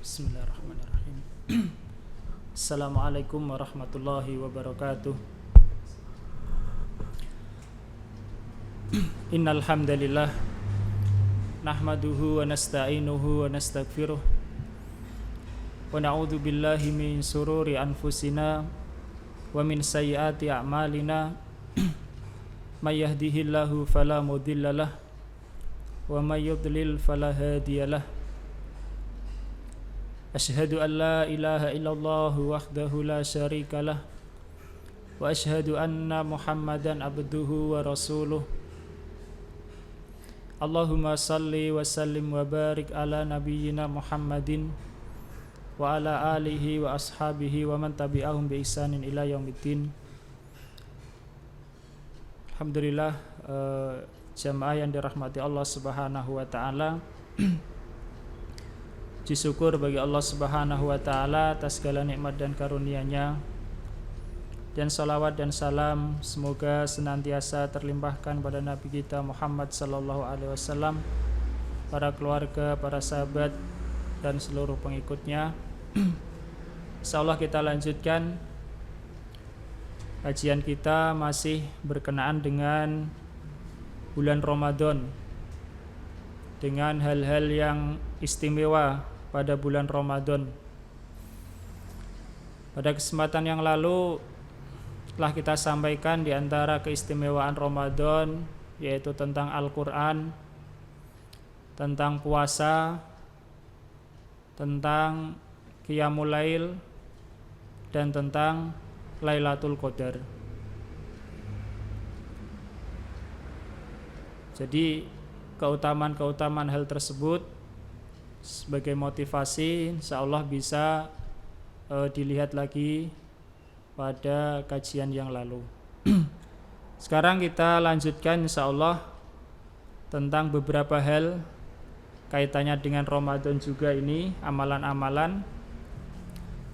Bismillahirrahmanirrahim. Assalamualaikum warahmatullahi wabarakatuh. Innal hamdalillah nahmaduhu wa nasta'inuhu wa nastaghfiruh wa na'udzu billahi min sururi anfusina wa min sayyiati a'malina may yahdihillahu fala mudhillalah wa may yudlil fala hadiyalah. Asyhadu an la ilaha illallah wahdahu la syarikalah wa asyhadu anna Muhammadan abduhu wa rasuluh. Allahumma salli wa sallim wa barik ala nabiyyina Muhammadin wa ala alihi wa ashabihi wa man tabi'ahum bi ihsanin ila yaumiddin. Alhamdulillah, jamaah yang dirahmati Allah Subhanahu wa taala. Puji syukur bagi Allah Subhanahu wa taala atas segala nikmat dan karunia-Nya. Dan salawat dan salam semoga senantiasa terlimpahkan pada Nabi kita Muhammad sallallahu alaihi wasallam, para keluarga, para sahabat dan seluruh pengikutnya. Insyaallah kita lanjutkan kajian kita masih berkenaan dengan bulan Ramadan, dengan hal-hal yang istimewa pada bulan Ramadan. Pada kesempatan yang lalu telah kita sampaikan di antara keistimewaan Ramadan, yaitu tentang Al-Quran, tentang puasa, tentang Qiyamul Lail, dan tentang Lailatul Qadar. Jadi keutamaan-keutamaan hal tersebut sebagai motivasi insyaallah bisa dilihat lagi pada kajian yang lalu. Sekarang kita lanjutkan insyaallah tentang beberapa hal kaitannya dengan Ramadan juga ini, amalan-amalan.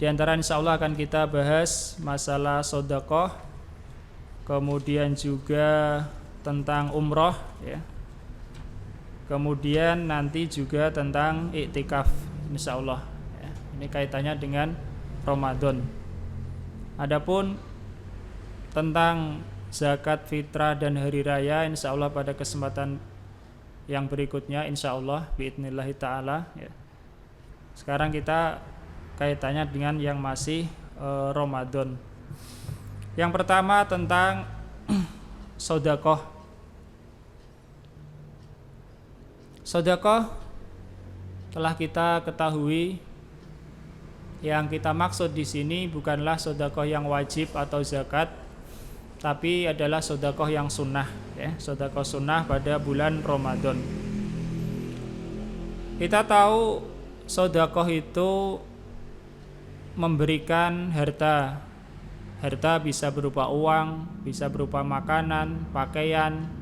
Di antara insyaallah akan kita bahas masalah sedekah, kemudian juga tentang umroh ya. Kemudian nanti juga tentang iktikaf insyaallah ya. Ini kaitannya dengan Ramadan. Adapun tentang zakat fitrah dan hari raya insyaallah pada kesempatan yang berikutnya insyaallah biidznillah taala ya. Sekarang kita kaitannya dengan yang masih Ramadan. Yang pertama tentang sedekah. Sedekah telah kita ketahui, yang kita maksud di sini bukanlah sedekah yang wajib atau zakat, tapi adalah sedekah yang sunnah ya, sedekah sunnah pada bulan Ramadan. Kita tahu sedekah itu memberikan harta. Harta bisa berupa uang, bisa berupa makanan, pakaian,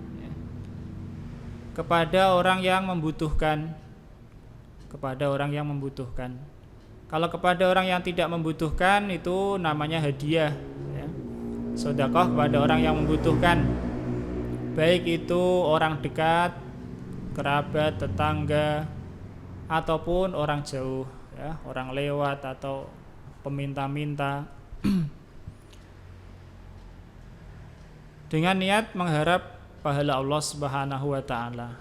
kepada orang yang membutuhkan. Kepada orang yang membutuhkan. Kalau kepada orang yang tidak membutuhkan itu namanya hadiah ya. Sedekah kepada orang yang membutuhkan, baik itu orang dekat, kerabat, tetangga, ataupun orang jauh ya, orang lewat atau peminta-minta. Dengan niat mengharap pahala Allah Subhanahu wa taala.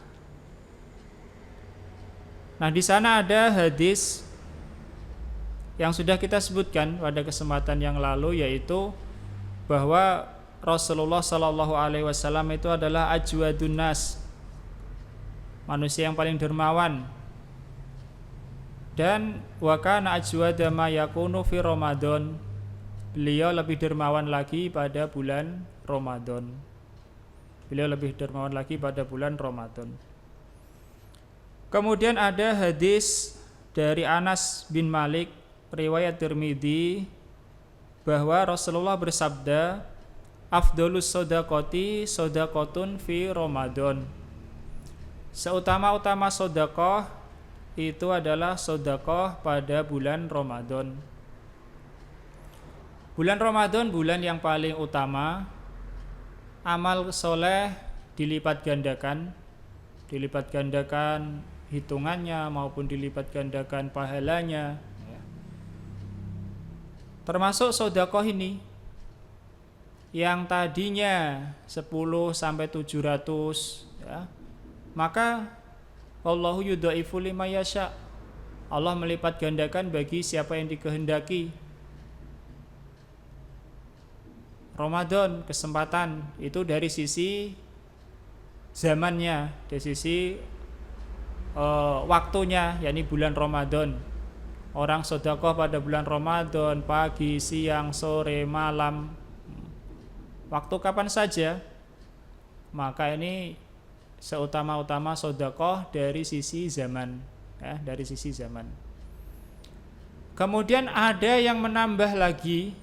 Nah, di sana ada hadis yang sudah kita sebutkan pada kesempatan yang lalu, yaitu bahwa Rasulullah sallallahu alaihi wasallam itu adalah ajwadun nas, manusia yang paling dermawan. Dan wa kana ajwada ma yakunu fi Ramadan. Beliau lebih dermawan lagi pada bulan Ramadan. Beliau lebih dermawan lagi pada bulan Ramadan. Kemudian ada hadis dari Anas bin Malik, riwayat Tirmidzi, bahwa Rasulullah bersabda, afdolus sodakoti sodakotun fi Ramadan. Seutama-utama sedekah itu adalah sedekah pada bulan Ramadan. Bulan Ramadan bulan yang paling utama. Amal soleh dilipat gandakan hitungannya maupun dilipat gandakan pahalanya, ya. Termasuk sedekah ini yang tadinya 10 sampai 700, ya, maka wallahu yudhaifu liman yasha. Allah melipat gandakan bagi siapa yang dikehendaki. Ramadan, kesempatan itu dari sisi zamannya, dari sisi waktunya, yakni bulan Ramadan. Orang sedekah pada bulan Ramadan, pagi, siang, sore, malam, waktu kapan saja, maka ini seutama-utama sedekah dari sisi zaman, ya, dari sisi zaman. Kemudian ada yang menambah lagi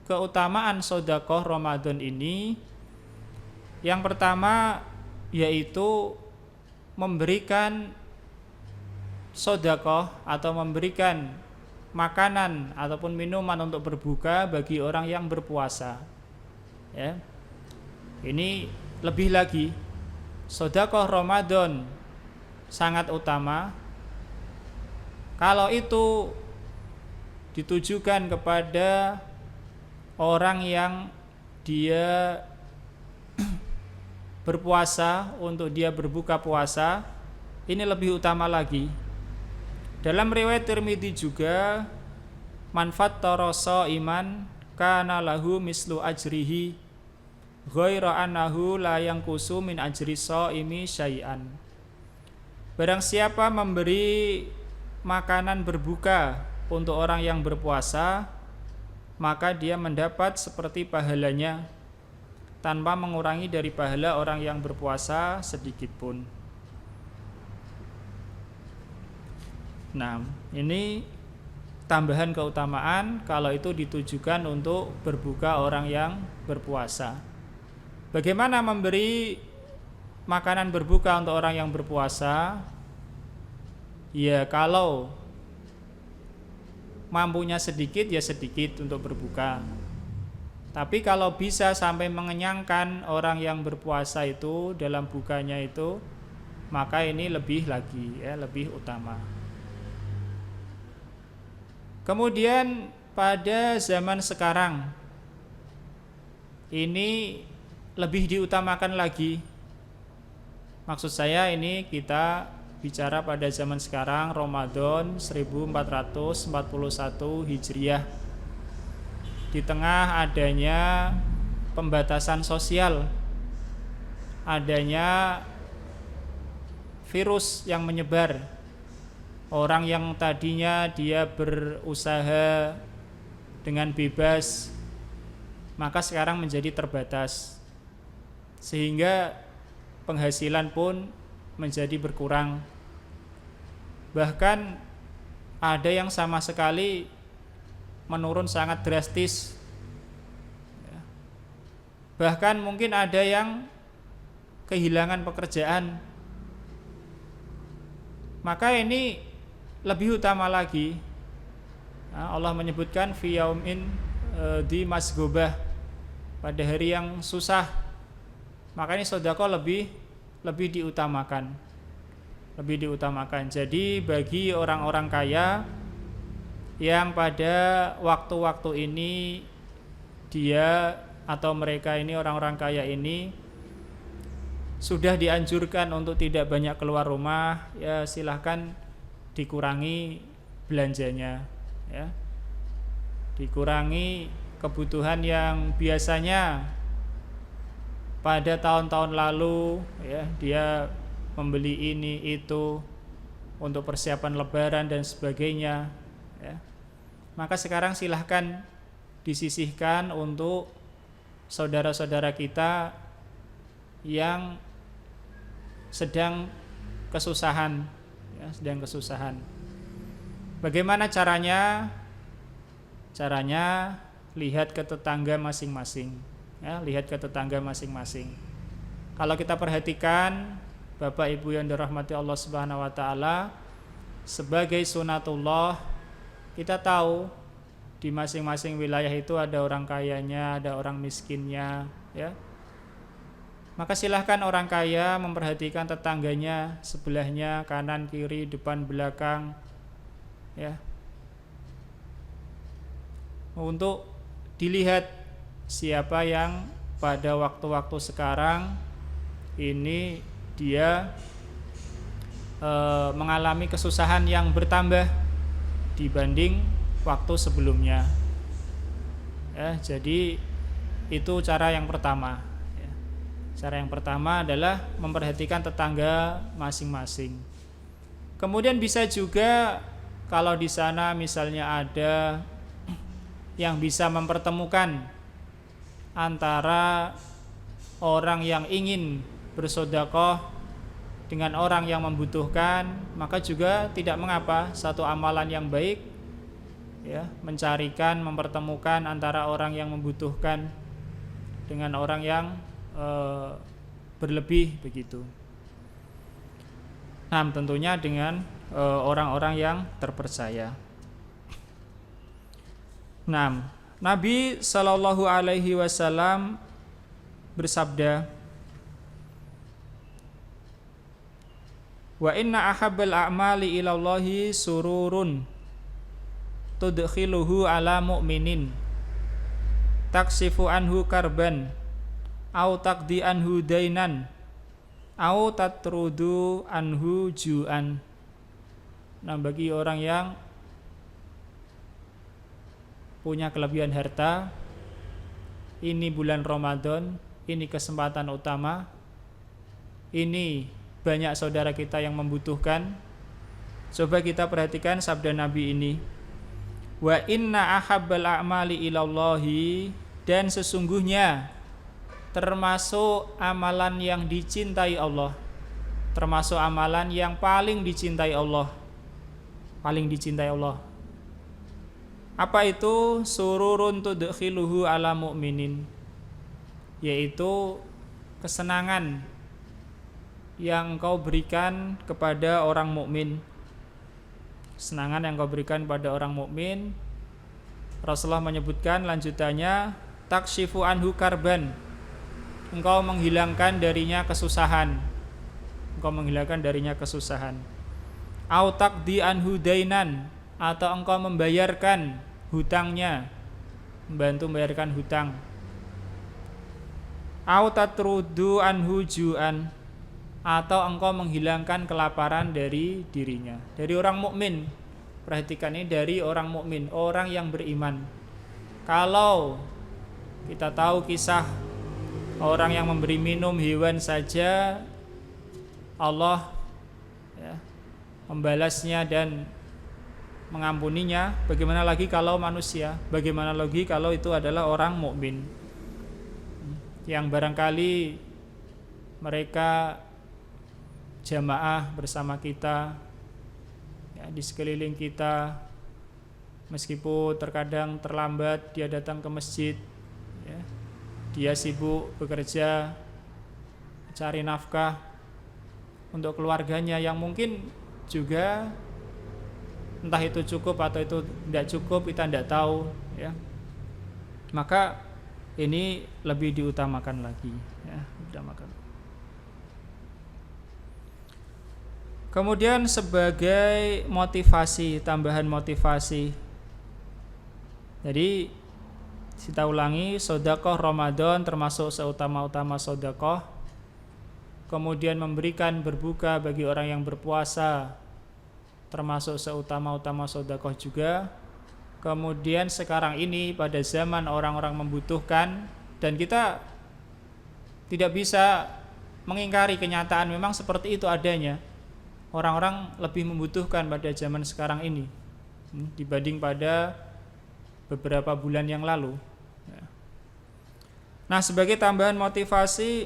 keutamaan sedekah Ramadan ini. Yang pertama yaitu memberikan sedekah atau memberikan makanan ataupun minuman untuk berbuka bagi orang yang berpuasa, ya. Ini lebih lagi, sedekah Ramadan sangat utama kalau itu ditujukan kepada orang yang dia berpuasa, untuk dia berbuka puasa, ini lebih utama lagi. Dalam riwayat Tirmidzi juga, man fattara shaiman kana lahu mislu ajrihi ghaira annahu la yanqusu min ajri shaimi syai'an. Barang siapa memberi makanan berbuka untuk orang yang berpuasa, maka dia mendapat seperti pahalanya tanpa mengurangi dari pahala orang yang berpuasa sedikit pun. Nah, ini tambahan keutamaan kalau itu ditujukan untuk berbuka orang yang berpuasa. Bagaimana memberi makanan berbuka untuk orang yang berpuasa? Ya, kalau mampunya sedikit, ya sedikit untuk berbuka. Tapi kalau bisa sampai mengenyangkan orang yang berpuasa itu dalam bukanya itu, maka ini lebih lagi, ya, lebih utama. Kemudian pada zaman sekarang ini lebih diutamakan lagi. Maksud saya ini kita bicara pada zaman sekarang, Ramadan 1441 Hijriah. Di tengah adanya pembatasan sosial, adanya virus yang menyebar. Orang yang tadinya dia berusaha dengan bebas, maka sekarang menjadi terbatas, sehingga penghasilan pun menjadi berkurang. Bahkan ada yang sama sekali menurun sangat drastis. Bahkan mungkin ada yang kehilangan pekerjaan. Maka ini lebih utama lagi. Allah menyebutkan fi yaumin di masgobah, pada hari yang susah. Maka ini sedekah lebih diutamakan. Lebih diutamakan. Jadi bagi orang-orang kaya yang pada waktu-waktu ini dia atau mereka ini, orang-orang kaya ini sudah dianjurkan untuk tidak banyak keluar rumah, ya silahkan dikurangi belanjanya, ya. Dikurangi kebutuhan yang biasanya pada tahun-tahun lalu, ya, dia membeli ini itu untuk persiapan lebaran dan sebagainya, ya. Maka sekarang silahkan disisihkan untuk saudara-saudara kita yang sedang kesusahan, ya, sedang kesusahan. Bagaimana caranya? Caranya lihat ke tetangga masing-masing, ya, lihat ke tetangga masing-masing. Kalau kita perhatikan, Bapak Ibu yang dirahmati Allah Subhanahu wa taala, sebagai sunatullah, kita tahu di masing-masing wilayah itu ada orang kayanya, ada orang miskinnya, ya. Maka silahkan orang kaya memperhatikan tetangganya, sebelahnya, kanan, kiri, depan, belakang, ya, untuk dilihat siapa yang pada waktu-waktu sekarang ini dia mengalami kesusahan yang bertambah dibanding waktu sebelumnya. Ya, jadi itu cara yang pertama. Ya. Cara yang pertama adalah memperhatikan tetangga masing-masing. Kemudian bisa juga kalau di sana misalnya ada yang bisa mempertemukan antara orang yang ingin bersedekah dengan orang yang membutuhkan, maka juga tidak mengapa, satu amalan yang baik, ya, mencarikan, mempertemukan antara orang yang membutuhkan dengan orang yang berlebih begitu. Nah, tentunya dengan orang-orang yang terpercaya. Nah, Nabi Shallallahu Alaihi Wasallam bersabda, wa inna ahabbal a'mali ilallahi sururun tudkhiluhu ala mu'minin taksifu anhu karban au taqdi anhu dainan au tatrudu anhu ju'an. Nah, bagi orang yang punya kelebihan harta, ini bulan Ramadan, ini kesempatan utama, ini banyak saudara kita yang membutuhkan. Coba kita perhatikan sabda Nabi ini, wa inna ahabbal a'mali ilallahi, dan sesungguhnya termasuk amalan yang dicintai Allah, termasuk amalan yang paling dicintai Allah, paling dicintai Allah. Apa itu? Sururun tudkhiluhu ala mu'minin, yaitu kesenangan yang engkau berikan kepada orang mukmin. Kesenangan yang engkau berikan kepada orang mukmin. Rasulullah menyebutkan lanjutannya, takshifu anhu karban, engkau menghilangkan darinya kesusahan. Engkau menghilangkan darinya kesusahan. Au taqdi anhu dainan, atau engkau membayarkan hutangnya, membantu membayarkan hutang. Au tatrudu anhu ju'an, atau engkau menghilangkan kelaparan dari dirinya, dari orang mukmin. Perhatikan, ini dari orang mukmin, orang yang beriman. Kalau kita tahu kisah orang yang memberi minum hewan saja Allah, ya, membalasnya dan mengampuninya, bagaimana lagi kalau manusia? Bagaimana lagi kalau itu adalah orang mukmin yang barangkali mereka jamaah bersama kita, ya, di sekeliling kita, meskipun terkadang terlambat dia datang ke masjid, ya, dia sibuk bekerja cari nafkah untuk keluarganya yang mungkin juga entah itu cukup atau itu tidak cukup, kita tidak tahu, ya. Maka ini lebih diutamakan lagi, ya, diutamakan. Kemudian sebagai motivasi, tambahan motivasi. Jadi kita ulangi, sedekah Ramadan termasuk seutama-utama sedekah. Kemudian memberikan berbuka bagi orang yang berpuasa termasuk seutama-utama sedekah juga. Kemudian sekarang ini pada zaman orang-orang membutuhkan, dan kita tidak bisa mengingkari kenyataan memang seperti itu adanya. Orang-orang lebih membutuhkan pada zaman sekarang ini dibanding pada beberapa bulan yang lalu. Nah, sebagai tambahan motivasi,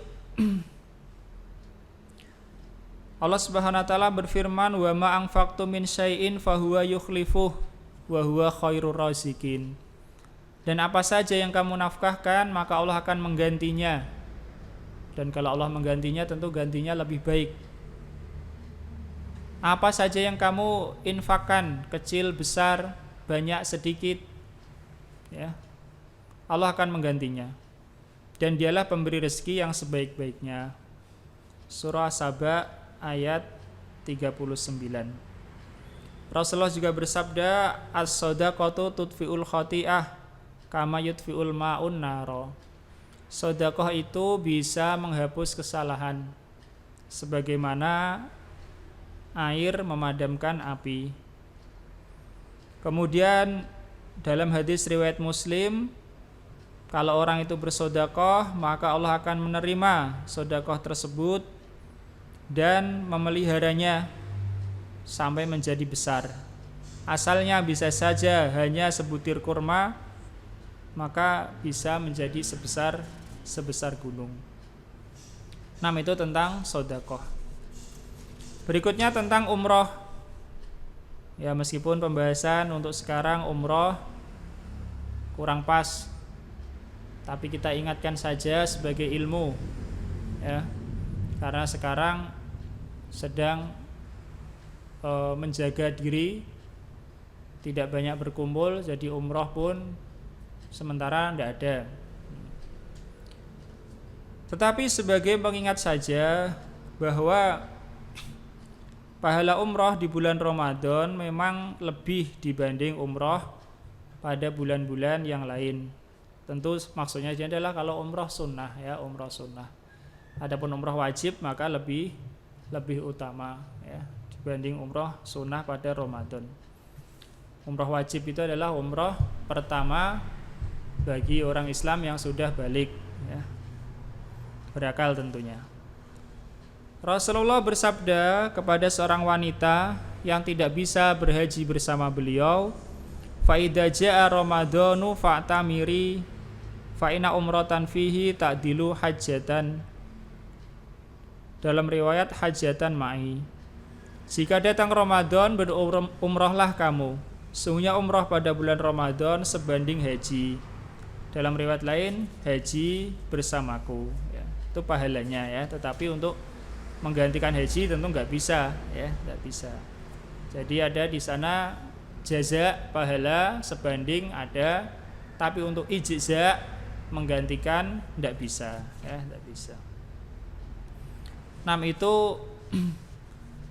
Allah Subhanahu wa taala berfirman, wa ma anfaqtum min syai'in fahuwa yukhlifuh wa huwa khairur raziqin. Dan apa saja yang kamu nafkahkan, maka Allah akan menggantinya. Dan kalau Allah menggantinya, tentu gantinya lebih baik. Apa saja yang kamu infakkan, kecil, besar, banyak, sedikit, ya, Allah akan menggantinya. dan dialah pemberi rezeki yang sebaik-baiknya. Surah Saba ayat 39. Rasulullah juga bersabda, as-shadaqatu tudfi'ul khati'ah kama yudfi'ul ma'un naro. Sedekah itu bisa menghapus kesalahan sebagaimana air memadamkan api. Kemudian dalam hadis riwayat Muslim, kalau orang itu bersedekah, maka Allah akan menerima sedekah tersebut dan memeliharanya sampai menjadi besar. Asalnya bisa saja hanya sebutir kurma, maka bisa menjadi sebesar gunung. Itu tentang sedekah. Berikutnya tentang umroh. Ya, meskipun pembahasan untuk sekarang umroh kurang pas, tapi kita ingatkan saja sebagai ilmu, ya, karena sekarang sedang menjaga diri, tidak banyak berkumpul, jadi umroh pun sementara tidak ada. Tetapi sebagai pengingat saja bahwa pahala umroh di bulan Ramadan memang lebih dibanding umroh pada bulan-bulan yang lain. Tentu maksudnya adalah kalau umroh sunnah, ya, umroh sunnah. Adapun umroh wajib maka lebih utama, ya, dibanding umroh sunnah pada Ramadan. Umroh wajib itu adalah umroh pertama bagi orang Islam yang sudah balik, ya, berakal tentunya. Rasulullah bersabda kepada seorang wanita yang tidak bisa berhaji bersama beliau, fa idza jaa ramadhanu fa'tamiri fa inna umratan fihi ta'dilu hajjatan. Dalam riwayat hajjatan ma'i. Jika datang Ramadan, berumrahlah kamu. Sesungguhnya umrah pada bulan Ramadan sebanding haji. Dalam riwayat lain, haji bersamaku, ya, itu pahalanya, ya. Tetapi untuk menggantikan haji tentu nggak bisa, ya, nggak bisa. Jadi ada di sana jaza pahala sebanding ada, tapi untuk ijza menggantikan nggak bisa, ya, nggak bisa. Itu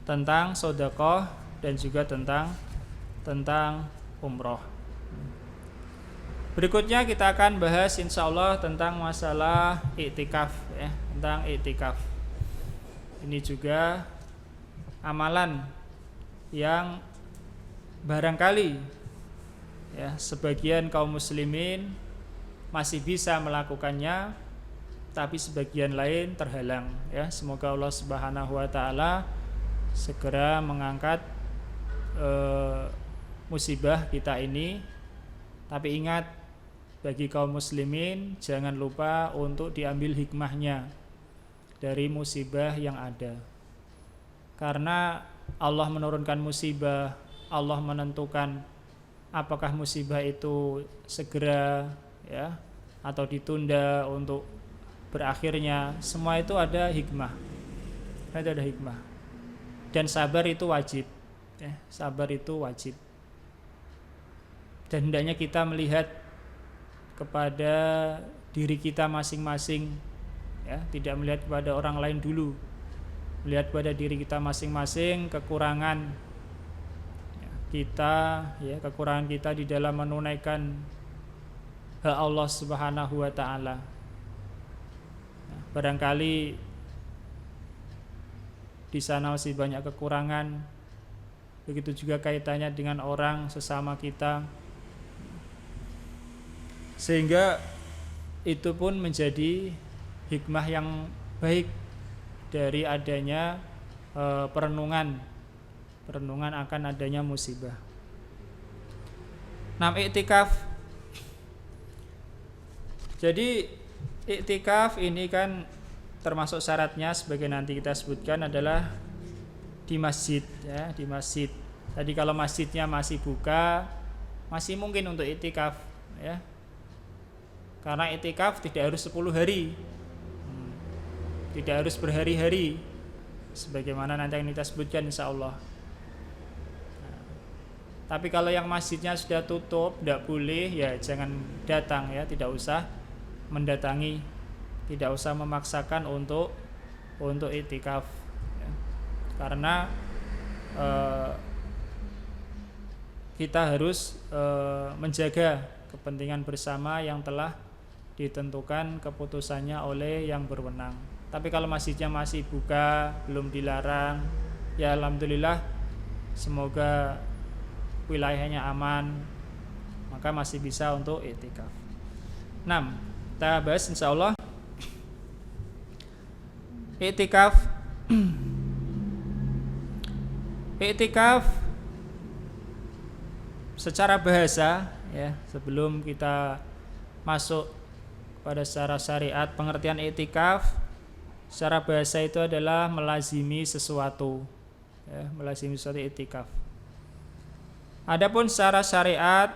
tentang sedekah dan juga tentang umroh. Berikutnya kita akan bahas insyaallah tentang masalah iktikaf, ya, tentang iktikaf. Ini juga amalan yang barangkali, ya, sebagian kaum muslimin masih bisa melakukannya, tapi sebagian lain terhalang, ya. Semoga Allah Subhanahu wa taala segera mengangkat musibah kita ini. Tapi ingat, bagi kaum muslimin jangan lupa untuk diambil hikmahnya dari musibah yang ada. Karena Allah menurunkan musibah, Allah menentukan apakah musibah itu segera, ya, atau ditunda untuk berakhirnya. Semua itu ada hikmah. Ada hikmah. Dan sabar itu wajib, ya, sabar itu wajib. Dan hendaknya kita melihat kepada diri kita masing-masing, ya, tidak melihat kepada orang lain dulu. Melihat pada diri kita masing-masing, kekurangan kita, ya, kekurangan kita di dalam menunaikan hak Allah Subhanahu wa taala. Barangkali di sana masih banyak kekurangan. Begitu juga kaitannya dengan orang sesama kita. Sehingga itu pun menjadi hikmah yang baik dari adanya perenungan akan adanya musibah. Iktikaf. Jadi iktikaf ini kan termasuk syaratnya sebagai nanti kita sebutkan adalah di masjid, ya, di masjid. Tadi kalau masjidnya masih buka, masih mungkin untuk iktikaf, ya. Karena iktikaf tidak harus 10 hari. Tidak harus berhari-hari sebagaimana nanti yang kita sebutkan insyaallah. Tapi kalau yang masjidnya sudah tutup, tidak boleh, ya jangan datang, ya, tidak usah mendatangi tidak usah memaksakan untuk i'tikaf ya. Karena kita harus menjaga kepentingan bersama yang telah ditentukan keputusannya oleh yang berwenang. Tapi kalau masjidnya masih buka, belum dilarang, ya alhamdulillah, semoga wilayahnya aman, maka masih bisa untuk i'tikaf. 6. Kita bahas insyaallah i'tikaf. I'tikaf secara bahasa ya, sebelum kita masuk pada secara syariat, pengertian i'tikaf secara bahasa itu adalah melazimi sesuatu ya, melazimi sesuatu i'tikaf. Adapun secara syariat,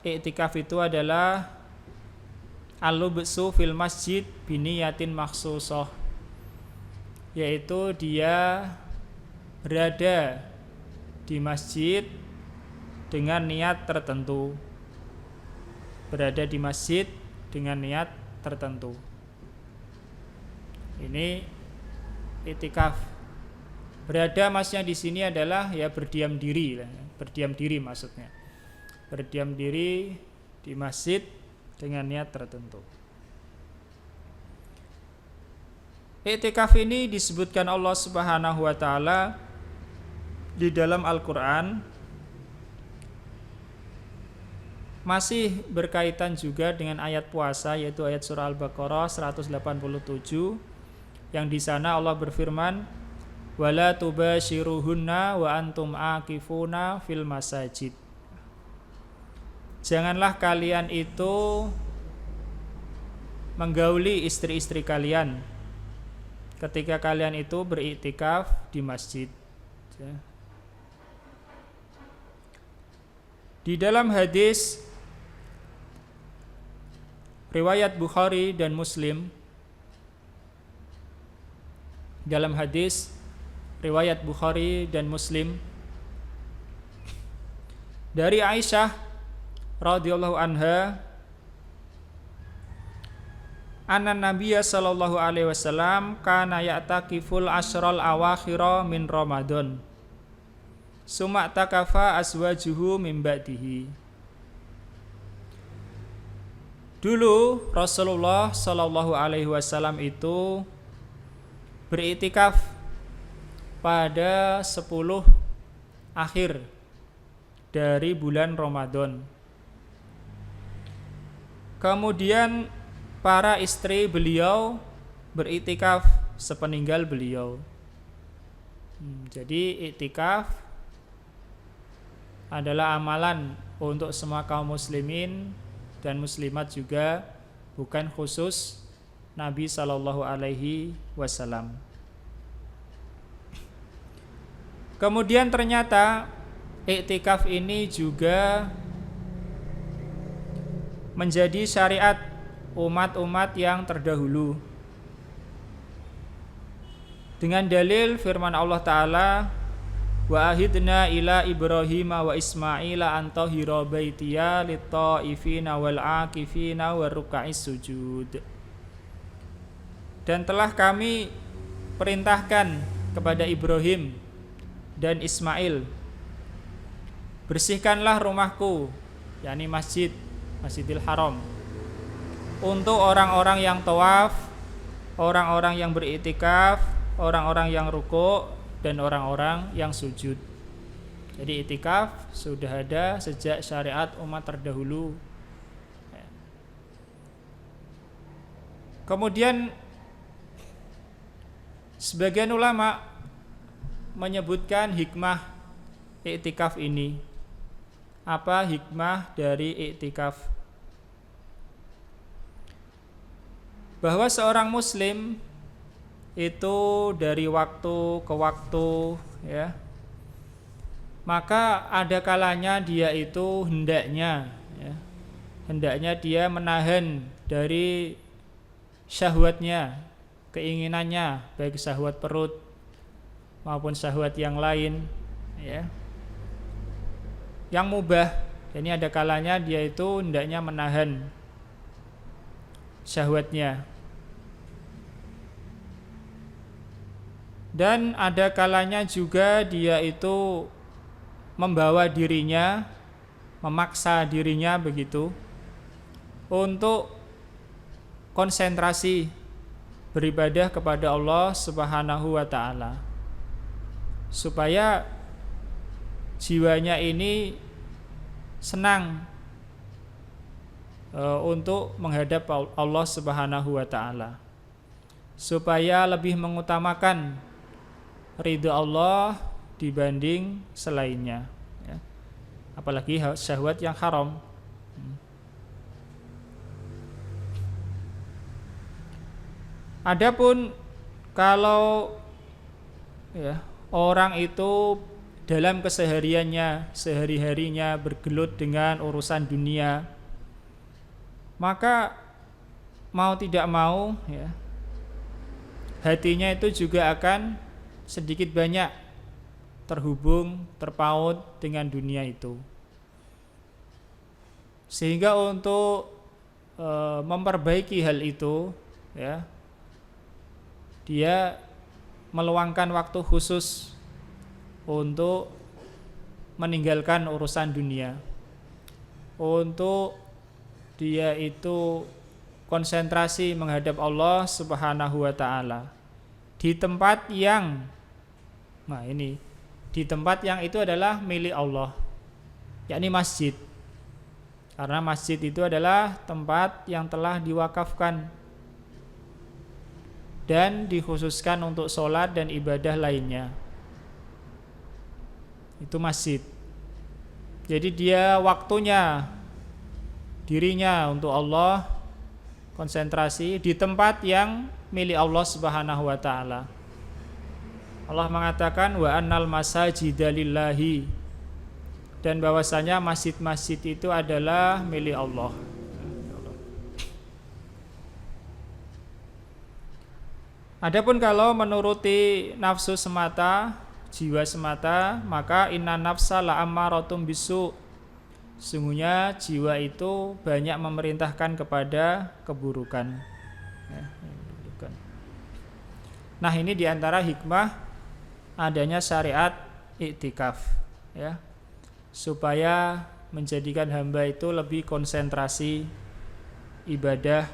i'tikaf itu adalah al-lubsu fil masjid biniyatin makhsusah, yaitu dia berada di masjid dengan niat tertentu. Berada di masjid dengan niat tertentu. Ini i'tikaf. Berada maksudnya di sini adalah ya berdiam diri, berdiam diri maksudnya. Berdiam diri di masjid dengan niat tertentu. I'tikaf ini disebutkan Allah Subhanahu wa taala di dalam Al-Qur'an, masih berkaitan juga dengan ayat puasa, yaitu ayat surah Al-Baqarah 187, yang di sana Allah berfirman, wala tubashiruhunna wa antum aqifuna fil masajid. Janganlah kalian itu menggauli istri-istri kalian ketika kalian itu beriktikaf di masjid. Di dalam hadis riwayat Bukhari dan Muslim, dalam hadis riwayat Bukhari dan Muslim dari Aisyah radhiyallahu anha, anna Nabiyya sallallahu alaihi wasallam kana ya'takiful asyral awakhira min Ramadan summa takafa azwajuhu min ba'dihi. Dulu Rasulullah sallallahu alaihi wasallam itu beriktikaf pada 10 akhir dari bulan Ramadan. Kemudian para istri beliau beriktikaf sepeninggal beliau. Jadi iktikaf adalah amalan untuk semua kaum muslimin dan muslimat juga, bukan khusus Nabi sallallahu alaihi wasallam. Kemudian ternyata iktikaf ini juga menjadi syariat umat-umat yang terdahulu, dengan dalil firman Allah Ta'ala, wa ahidna ila Ibrahim wa Ismaila an tahira baitiya lit-taifina wal akifina waruka'is sujud. Dan telah kami perintahkan kepada Ibrahim dan Ismail, bersihkanlah rumahku, yakni Masjidil Haram, untuk orang-orang yang tawaf, orang-orang yang beriktikaf, orang-orang yang rukuk, dan orang-orang yang sujud. Jadi iktikaf sudah ada sejak syariat umat terdahulu. Kemudian sebagian ulama menyebutkan hikmah iktikaf ini. Apa hikmah dari iktikaf? Bahwa seorang muslim itu dari waktu ke waktu ya, maka ada kalanya dia itu hendaknya dia menahan dari syahwatnya, keinginannya, baik syahwat perut maupun syahwat yang lain ya, yang mubah. Ini ada kalanya dia itu hendaknya menahan syahwatnya. Dan ada kalanya juga dia itu membawa dirinya, memaksa dirinya begitu untuk konsentrasi beribadah kepada Allah Subhanahu wa taala, supaya jiwanya ini senang untuk menghadap Allah Subhanahu wa taala, supaya lebih mengutamakan ridha Allah dibanding selainnya, ya. Apalagi syahwat yang haram. Adapun kalau ya, orang itu dalam kesehariannya, sehari-harinya bergelut dengan urusan dunia, maka mau tidak mau ya, hatinya itu juga akan sedikit banyak terhubung, terpaut dengan dunia itu. Sehingga untuk memperbaiki hal itu, ya, dia meluangkan waktu khusus untuk meninggalkan urusan dunia, untuk dia itu konsentrasi menghadap Allah Subhanahu wa taala di tempat yang di tempat yang itu adalah milik Allah, yakni masjid. Karena masjid itu adalah tempat yang telah diwakafkan dan dikhususkan untuk sholat dan ibadah lainnya. Itu masjid. Jadi dia waktunya, dirinya untuk Allah, konsentrasi di tempat yang milik Allah Subhanahu wa taala. Allah mengatakan wa annal masajida lillahi, dan bahwasanya masjid-masjid itu adalah milik Allah. Adapun kalau menuruti nafsu semata, jiwa semata, maka inna nafsa la'ammaratun bisu. Sungguhnya jiwa itu banyak memerintahkan kepada keburukan. Nah, ini diantara hikmah adanya syariat iktikaf, ya, supaya menjadikan hamba itu lebih konsentrasi ibadah,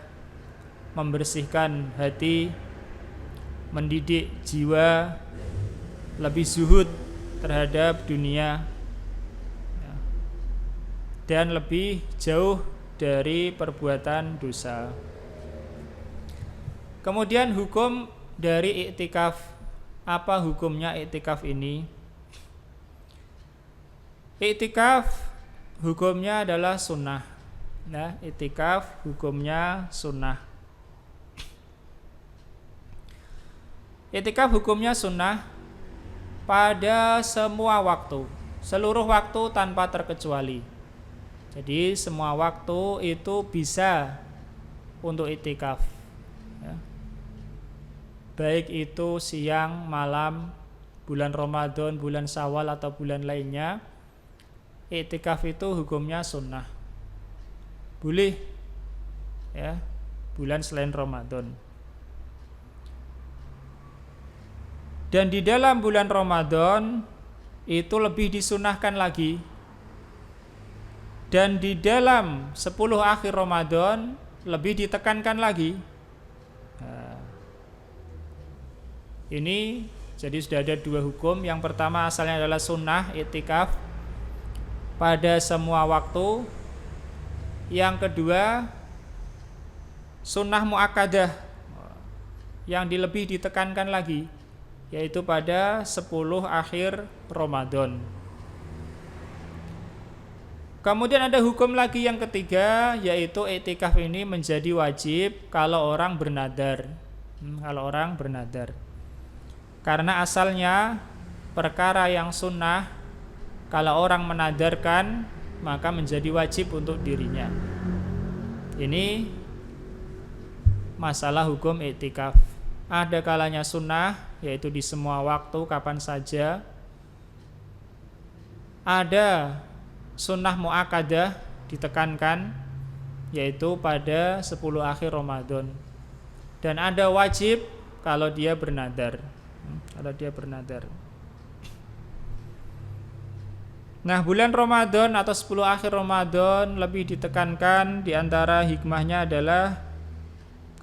membersihkan hati, mendidik jiwa, lebih zuhud terhadap dunia, ya, dan lebih jauh dari perbuatan dosa. Kemudian hukum dari iktikaf, apa hukumnya iktikaf ini? Iktikaf hukumnya adalah sunnah. Nah, iktikaf hukumnya sunnah. Iktikaf hukumnya sunnah pada semua waktu, seluruh waktu tanpa terkecuali. Jadi semua waktu itu bisa untuk iktikaf, ya. Baik itu siang, malam, bulan Ramadan, bulan Syawal atau bulan lainnya, iktikaf itu hukumnya sunnah. Boleh, ya, bulan selain Ramadan. Dan di dalam bulan Ramadan itu lebih disunahkan lagi. Dan di dalam 10 akhir Ramadan lebih ditekankan lagi. Nah, ini jadi sudah ada dua hukum. Yang pertama asalnya adalah sunnah iktikaf pada semua waktu. Yang kedua sunnah muakkadah yang lebih ditekankan lagi, yaitu pada 10 akhir Ramadan. Kemudian ada hukum lagi yang ketiga, yaitu iktikaf ini menjadi wajib kalau orang bernadar. Kalau orang bernadar. Karena asalnya perkara yang sunnah, kalau orang menadarkan maka menjadi wajib untuk dirinya. Ini masalah hukum iktikaf. Ada kalanya sunnah, yaitu di semua waktu kapan saja. Ada sunnah muakkadah ditekankan, yaitu pada 10 akhir Ramadan. Dan ada wajib kalau dia bernadar. Kalau dia bernadar. Nah, bulan Ramadan atau 10 akhir Ramadan lebih ditekankan, di antara hikmahnya adalah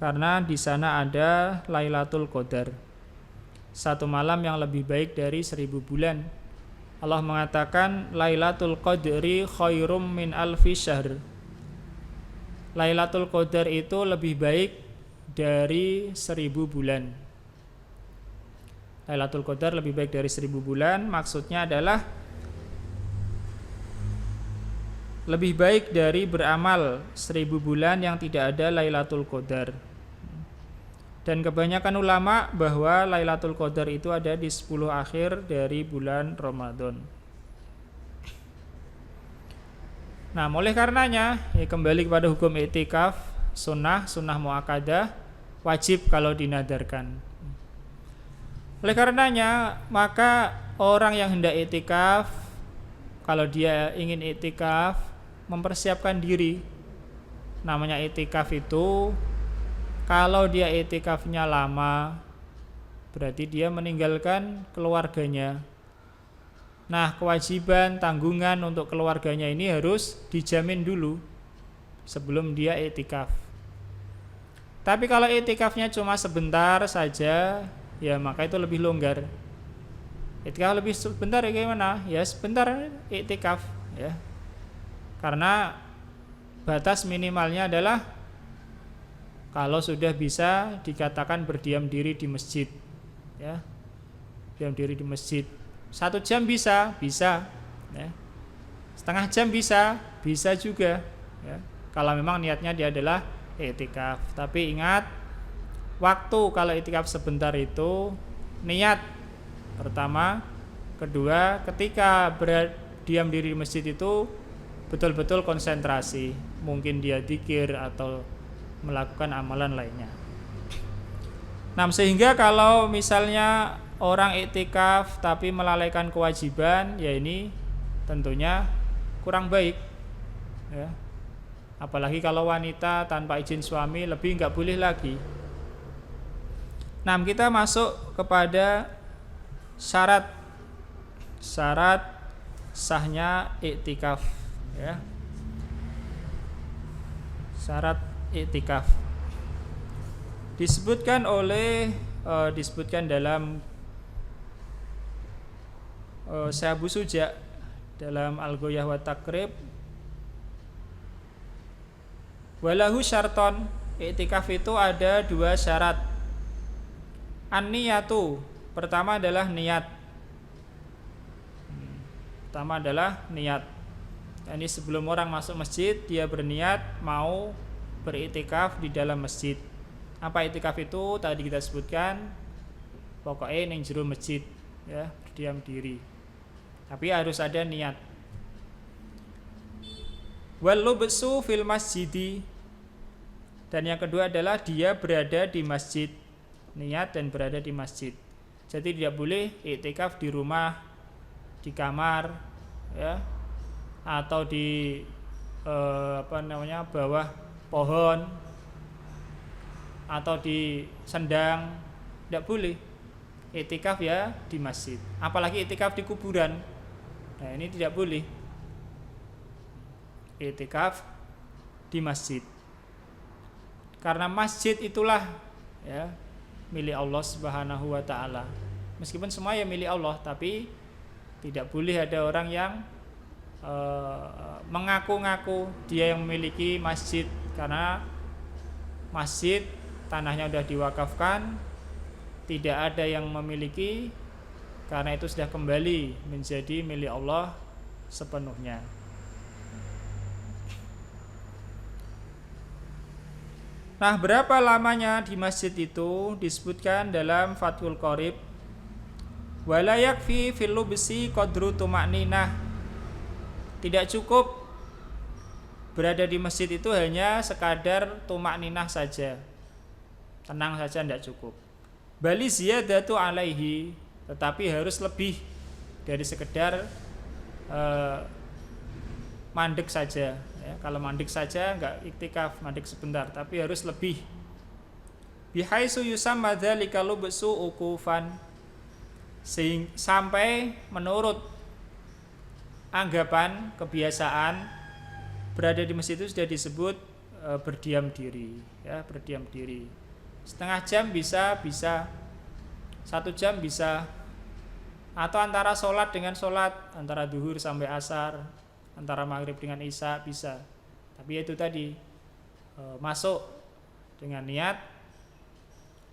karena di sana ada Lailatul Qadar. Satu malam yang lebih baik dari 1000 bulan. Allah mengatakan Lailatul Qadri khairum min alfi syahr. Lailatul Qadar itu lebih baik dari 1000 bulan. Lailatul Qadar lebih baik dari 1000 bulan, maksudnya adalah lebih baik dari beramal 1000 bulan yang tidak ada Lailatul Qadar. Dan kebanyakan ulama bahwa Lailatul Qadar itu ada di 10 akhir dari bulan Ramadan. Nah, oleh karenanya kembali kepada hukum i'tikaf, sunnah muakkadah, wajib kalau dinadarkan. Oleh karenanya, maka orang yang hendak i'tikaf, kalau dia ingin i'tikaf, mempersiapkan diri. Namanya i'tikaf itu, kalau dia i'tikafnya lama, berarti dia meninggalkan keluarganya. Nah, kewajiban tanggungan untuk keluarganya ini harus dijamin dulu sebelum dia i'tikaf. Tapi kalau i'tikafnya cuma sebentar saja, ya maka itu lebih longgar. I'tikaf lebih sebentar ya gimana? Ya sebentar i'tikaf ya. Karena batas minimalnya adalah kalau sudah bisa dikatakan berdiam diri di masjid ya. Diam diri di masjid 1 jam bisa ya. Setengah jam bisa juga ya. Kalau memang niatnya dia adalah i'tikaf. Tapi ingat, waktu kalau i'tikaf sebentar itu niat pertama, kedua ketika berdiam diri di masjid itu betul-betul konsentrasi, mungkin dia dzikir atau melakukan amalan lainnya. Nah, sehingga kalau misalnya orang i'tikaf tapi melalaikan kewajiban, ya ini tentunya kurang baik ya. Apalagi kalau wanita tanpa izin suami, lebih nggak boleh lagi. Nah, kita masuk kepada syarat sahnya i'tikaf ya. Syarat i'tikaf disebutkan dalam Syekh Abu Suja dalam Al-Ghoyah wa Taqrib. Walahu syarton, i'tikaf itu ada 2 syarat. An-niyatu, pertama adalah niat. Ini sebelum orang masuk masjid, dia berniat mau beriktikaf di dalam masjid. Apa iktikaf itu? Tadi kita sebutkan, pokoknya ning jero masjid ya, berdiam diri. Tapi harus ada niat. Wal lubsu fil masjidi. Dan yang kedua adalah dia berada di masjid. Niat dan berada di masjid. Jadi tidak boleh iktikaf di rumah, di kamar ya, atau di bawah pohon atau di sendang. Tidak boleh. Iktikaf ya di masjid. Apalagi iktikaf di kuburan. Nah, ini tidak boleh. Iktikaf di masjid. Karena masjid itulah ya milik Allah Subhanahu wa taala. Meskipun semua ya milik Allah, tapi tidak boleh ada orang yang mengaku-ngaku dia yang memiliki masjid, karena masjid tanahnya sudah diwakafkan, tidak ada yang memiliki, karena itu sudah kembali menjadi milik Allah sepenuhnya. Nah, berapa lamanya di masjid itu disebutkan dalam Fathul Qorib. Wala yakfi fil lubsi qadru tuma'ninah. Tidak cukup berada di masjid itu hanya sekadar tuma'ninah saja, tenang saja, tidak cukup. Bali ziyadatu alaihi, tetapi harus lebih dari sekedar mandek saja ya. Kalau mandek saja enggak iktikaf, mandek sebentar, tapi harus lebih. Bihaitsu yusamma dzalika lubsu ukufan, sampai menurut anggapan kebiasaan berada di masjid itu sudah disebut berdiam diri, ya, berdiam diri. Setengah jam bisa 1 jam bisa, atau antara sholat dengan sholat, antara duhur sampai asar, antara maghrib dengan isya bisa. Tapi itu tadi masuk dengan niat,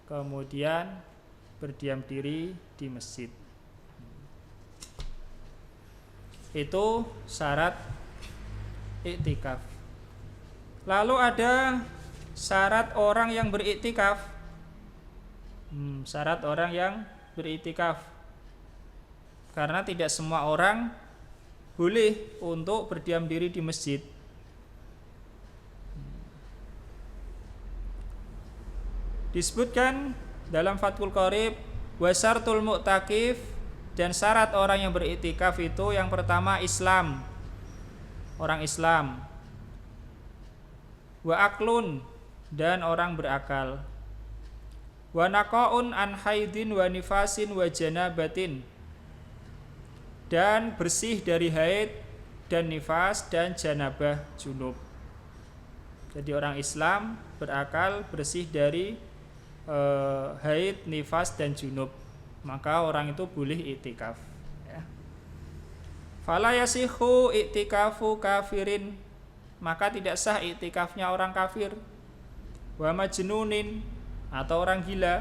kemudian berdiam diri di masjid. Itu syarat iktikaf. Lalu ada syarat orang yang beriktikaf. Syarat orang yang beriktikaf. Karena tidak semua orang boleh untuk berdiam diri di masjid. Disebutkan dalam Fathul Qorib, wa syartul mu'takif, dan syarat orang yang beriktikaf itu yang pertama Islam, orang Islam, wa aklun, dan orang berakal, wa naqaun an haidin wa nifasin wa janabatin, dan bersih dari haid dan nifas dan janabah junub. Jadi orang Islam berakal, bersih dari haid, nifas dan junub, maka orang itu boleh iktikaf, ya. Fala yasihu iktikafu kafirin, maka tidak sah iktikafnya orang kafir. Wa majnunin, atau orang gila.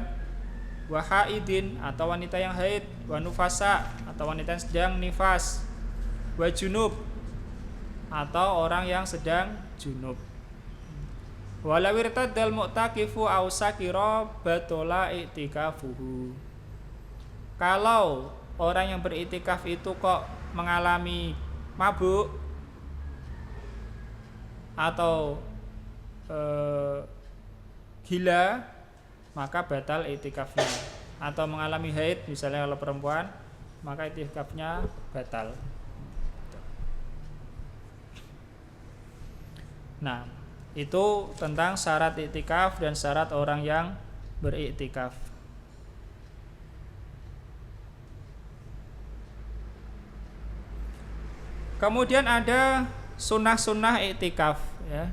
Wa haidin, atau wanita yang haid. Wa nufasa, atau wanita yang sedang nifas. Wa junub, atau orang yang sedang junub. Walau irtaddal mu'takifu aw sakira batola i'tikafuhu. Kalau orang yang beriktikaf itu kok mengalami mabuk atau gila, maka batal i'tikafnya. Atau mengalami haid, misalnya kalau perempuan, maka i'tikafnya batal. Nah, itu tentang syarat iktikaf dan syarat orang yang beriktikaf. Kemudian ada sunnah-sunnah iktikaf, ya.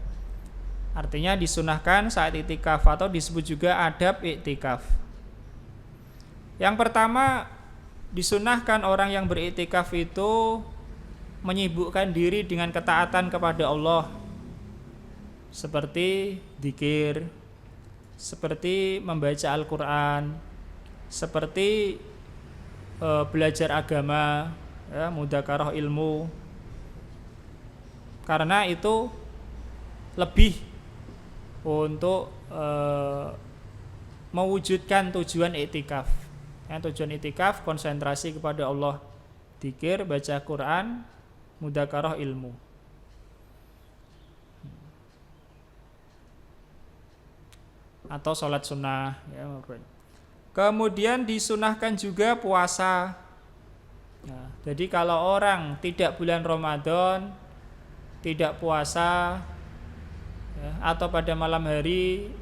Artinya disunahkan saat iktikaf, atau disebut juga adab iktikaf. Yang pertama, disunahkan orang yang beriktikaf itu menyibukkan diri dengan ketaatan kepada Allah, seperti dzikir, seperti membaca Al-Quran, seperti belajar agama, ya, mudzakarah ilmu. Karena itu lebih untuk mewujudkan tujuan iktikaf. Ya, tujuan iktikaf konsentrasi kepada Allah, dzikir, baca Quran, mudzakarah ilmu. Atau sholat sunnah, ya. Kemudian disunahkan juga puasa. Nah, jadi kalau orang tidak bulan Ramadan, tidak puasa, ya, atau pada malam hari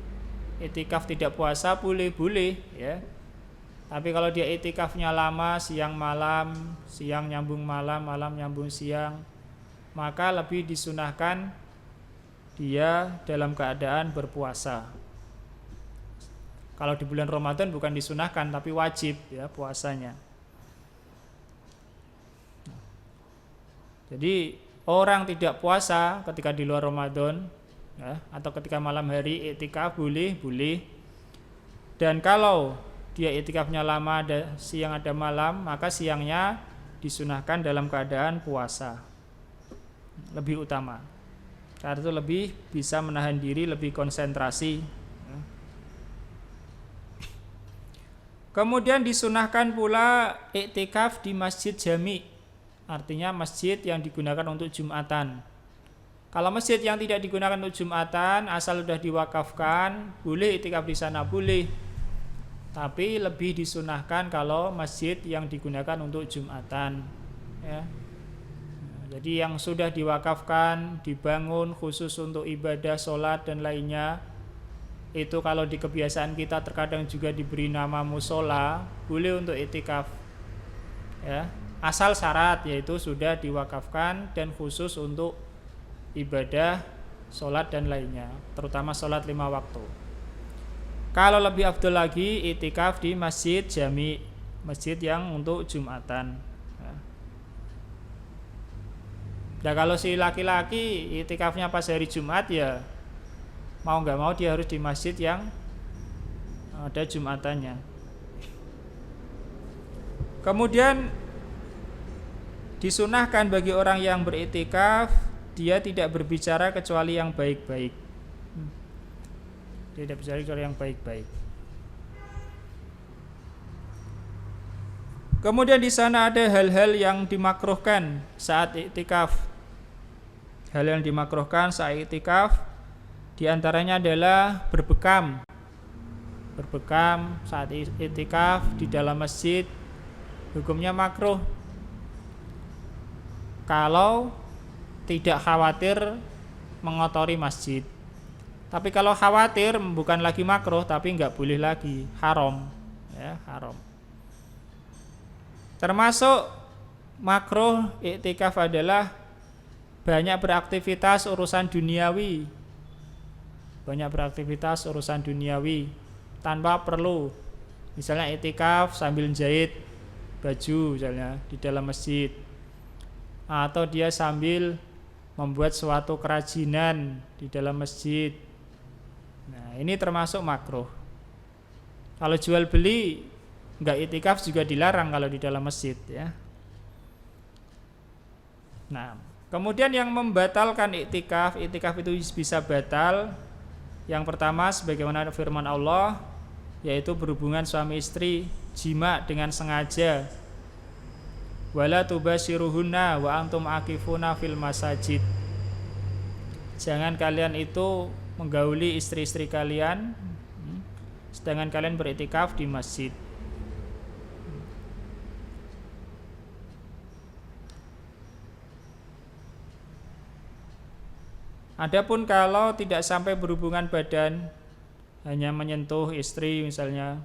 iktikaf tidak puasa, boleh, ya. Tapi kalau dia iktikafnya lama, siang malam, siang nyambung malam, malam nyambung siang, maka lebih disunahkan dia dalam keadaan berpuasa. Kalau di bulan Ramadan bukan disunahkan tapi wajib, ya, puasanya. Jadi orang tidak puasa ketika di luar Ramadan, ya, atau ketika malam hari iktikaf boleh. Dan kalau dia iktikafnya lama, ada siang ada malam, maka siangnya disunahkan dalam keadaan puasa. Lebih utama. Karena itu lebih bisa menahan diri, lebih konsentrasi. Kemudian disunahkan pula iktikaf di masjid jami', artinya masjid yang digunakan untuk Jumatan. Kalau masjid yang tidak digunakan untuk Jumatan, asal sudah diwakafkan, boleh iktikaf di sana, boleh. Tapi lebih disunahkan kalau masjid yang digunakan untuk Jumatan, ya. Jadi yang sudah diwakafkan, dibangun khusus untuk ibadah, sholat dan lainnya, itu kalau di kebiasaan kita terkadang juga diberi nama musola, boleh untuk iktikaf. ya, asal syarat yaitu sudah diwakafkan dan khusus untuk ibadah sholat dan lainnya, terutama sholat 5 waktu. Kalau lebih afdol lagi iktikaf di masjid jami, masjid yang untuk Jumatan. Nah kalau si laki-laki iktikafnya pas hari Jumat, ya mau nggak mau dia harus di masjid yang ada Jumatannya. Kemudian disunahkan bagi orang yang beriktikaf dia tidak berbicara kecuali yang baik-baik. Tidak berbicara kecuali yang baik-baik. Kemudian di sana ada hal-hal yang dimakruhkan saat iktikaf. Hal yang dimakruhkan saat iktikaf diantaranya adalah berbekam. Berbekam saat iktikaf di dalam masjid hukumnya makruh kalau tidak khawatir mengotori masjid. Tapi kalau khawatir bukan lagi makruh, tapi nggak boleh lagi, haram, ya, haram. Termasuk makruh iktikaf adalah banyak beraktivitas urusan duniawi. Banyak beraktivitas urusan duniawi tanpa perlu. Misalnya iktikaf sambil jahit baju misalnya di dalam masjid, atau dia sambil membuat suatu kerajinan di dalam masjid. Nah, ini termasuk makruh. Kalau jual beli enggak iktikaf juga dilarang kalau di dalam masjid, ya. Nah, kemudian yang membatalkan iktikaf, iktikaf itu bisa batal. Yang pertama sebagaimana firman Allah, yaitu berhubungan suami istri, jima dengan sengaja. Wala tubasyiruhunna wa antum akifuna fil masajid. Jangan kalian itu menggauli istri-istri kalian sedangkan kalian beriktikaf di masjid. Adapun kalau tidak sampai berhubungan badan, hanya menyentuh istri misalnya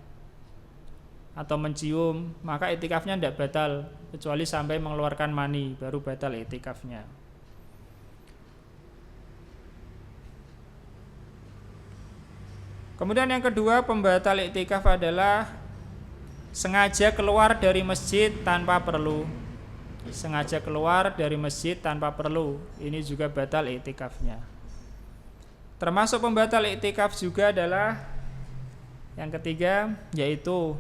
atau mencium, maka iktikafnya tidak batal kecuali sampai mengeluarkan mani, baru batal iktikafnya. Kemudian yang kedua, pembatal iktikaf adalah sengaja keluar dari masjid tanpa perlu. Sengaja keluar dari masjid tanpa perlu, ini juga batal iktikafnya. Termasuk pembatal iktikaf juga adalah yang ketiga, yaitu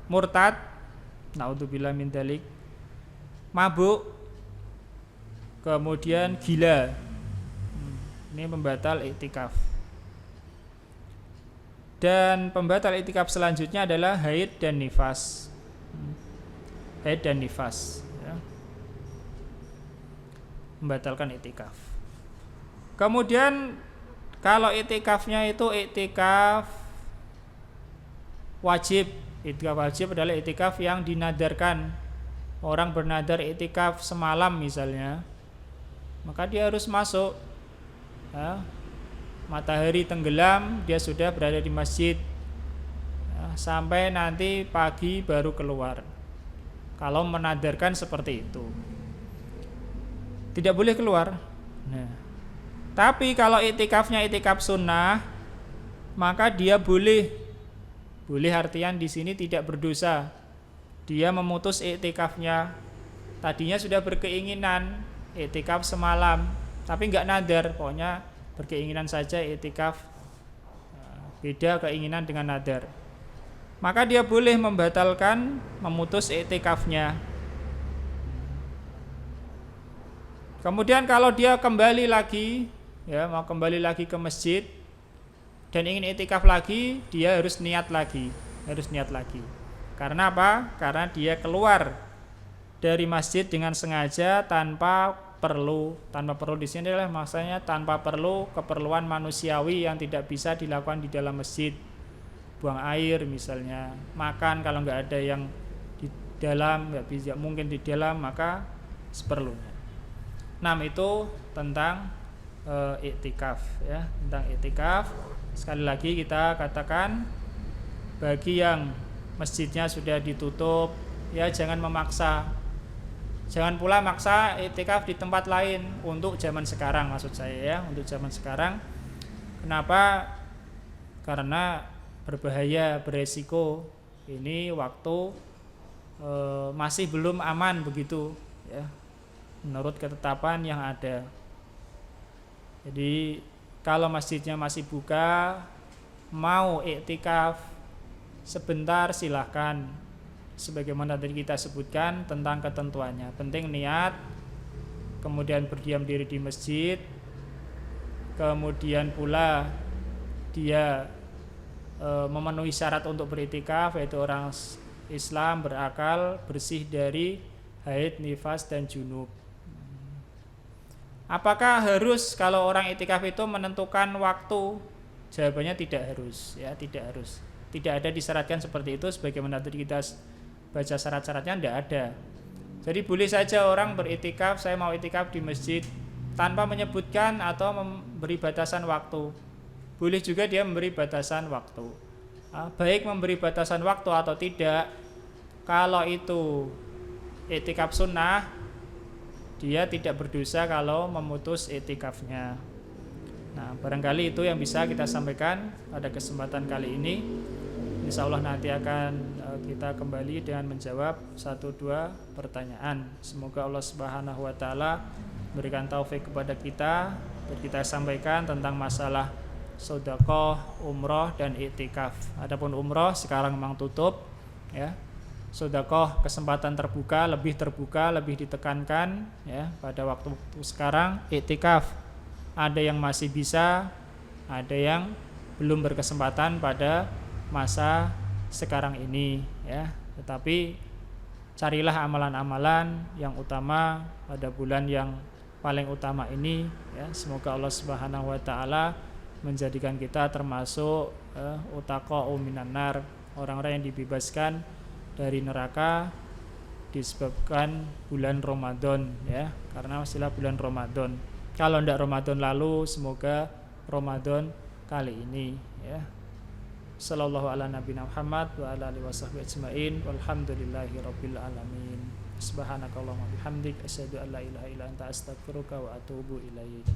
murtad, naudzubillah min dzalik, mabuk, kemudian gila. Ini pembatal iktikaf. Dan pembatal iktikaf selanjutnya adalah haid dan nifas. Haid dan nifas, ya. Membatalkan iktikaf. Kemudian kalau iktikafnya itu iktikaf wajib. Iktikaf wajib adalah iktikaf yang dinadarkan. Orang bernadar iktikaf semalam misalnya, maka dia harus masuk, ya. Matahari tenggelam dia sudah berada di masjid, ya, sampai nanti pagi baru keluar. Kalau menadarkan seperti itu tidak boleh keluar. Nah, tapi kalau iktikafnya iktikaf sunnah, maka dia boleh artian di sini tidak berdosa. Dia memutus iktikafnya. Tadinya sudah berkeinginan iktikaf semalam, tapi enggak nadar, pokoknya berkeinginan saja iktikaf. Beda keinginan dengan nadar. Maka dia boleh membatalkan, memutus iktikafnya. Kemudian kalau dia kembali lagi, ya, mau kembali lagi ke masjid dan ingin iktikaf lagi, dia harus niat lagi, Karena apa? Karena dia keluar dari masjid dengan sengaja tanpa perlu. Tanpa perlu di sini adalah maksudnya tanpa perlu keperluan manusiawi yang tidak bisa dilakukan di dalam masjid. Buang air misalnya, makan kalau nggak ada yang di dalam, nggak bisa mungkin di dalam, maka seperlunya. 6 itu tentang iktikaf, ya, tentang iktikaf. Sekali lagi kita katakan, bagi yang masjidnya sudah ditutup, ya jangan memaksa. Jangan pula maksa iktikaf di tempat lain untuk zaman sekarang, maksud saya ya, untuk zaman sekarang. Kenapa? Karena berbahaya, beresiko. Ini waktu masih belum aman begitu ya, menurut ketetapan yang ada. Jadi kalau masjidnya masih buka, mau iktikaf sebentar silahkan, sebagaimana tadi kita sebutkan tentang ketentuannya. Penting niat, kemudian berdiam diri di masjid, kemudian pula dia memenuhi syarat untuk beriktikaf, yaitu orang Islam berakal, bersih dari haid, nifas, dan junub. Apakah harus kalau orang iktikaf itu menentukan waktu? Jawabannya tidak harus, ya, tidak harus. Tidak ada disyaratkan seperti itu, sebagaimana tadi kita baca syarat-syaratnya, tidak ada. Jadi boleh saja orang beriktikaf, saya mau iktikaf di masjid, tanpa menyebutkan atau memberi batasan waktu. Boleh juga dia memberi batasan waktu. Baik memberi batasan waktu atau tidak, kalau itu iktikaf sunnah, dia tidak berdosa kalau memutus iktikafnya. Nah, barangkali itu yang bisa kita sampaikan pada kesempatan kali ini. Insya Allah nanti akan kita kembali dengan menjawab 1-2 pertanyaan. Semoga Allah Subhanahu wa Ta'ala berikan taufik kepada kita dan kita sampaikan tentang masalah sedekah, umroh, dan iktikaf. Adapun umroh sekarang memang tutup, ya. Sedekah kesempatan terbuka, lebih ditekankan, ya, pada waktu sekarang. Iktikaf ada yang masih bisa, ada yang belum berkesempatan pada masa sekarang ini, ya. Tetapi carilah amalan-amalan yang utama pada bulan yang paling utama ini, ya. Semoga Allah Subhanahu wa Ta'ala menjadikan kita termasuk utaqa'u minan nar, orang-orang yang dibebaskan dari neraka disebabkan bulan Ramadan, ya, karena istilah bulan Ramadan. Kalau tidak Ramadan lalu, semoga Ramadan kali ini, ya. Sallallahu ala nabiyina Muhammad wa ala alihi washabbihi ajmain walhamdulillahi rabbil alamin. Subhanakallahumma bihamdik asyhadu an la ilaha illa anta astaghfiruka wa atubu ilaik.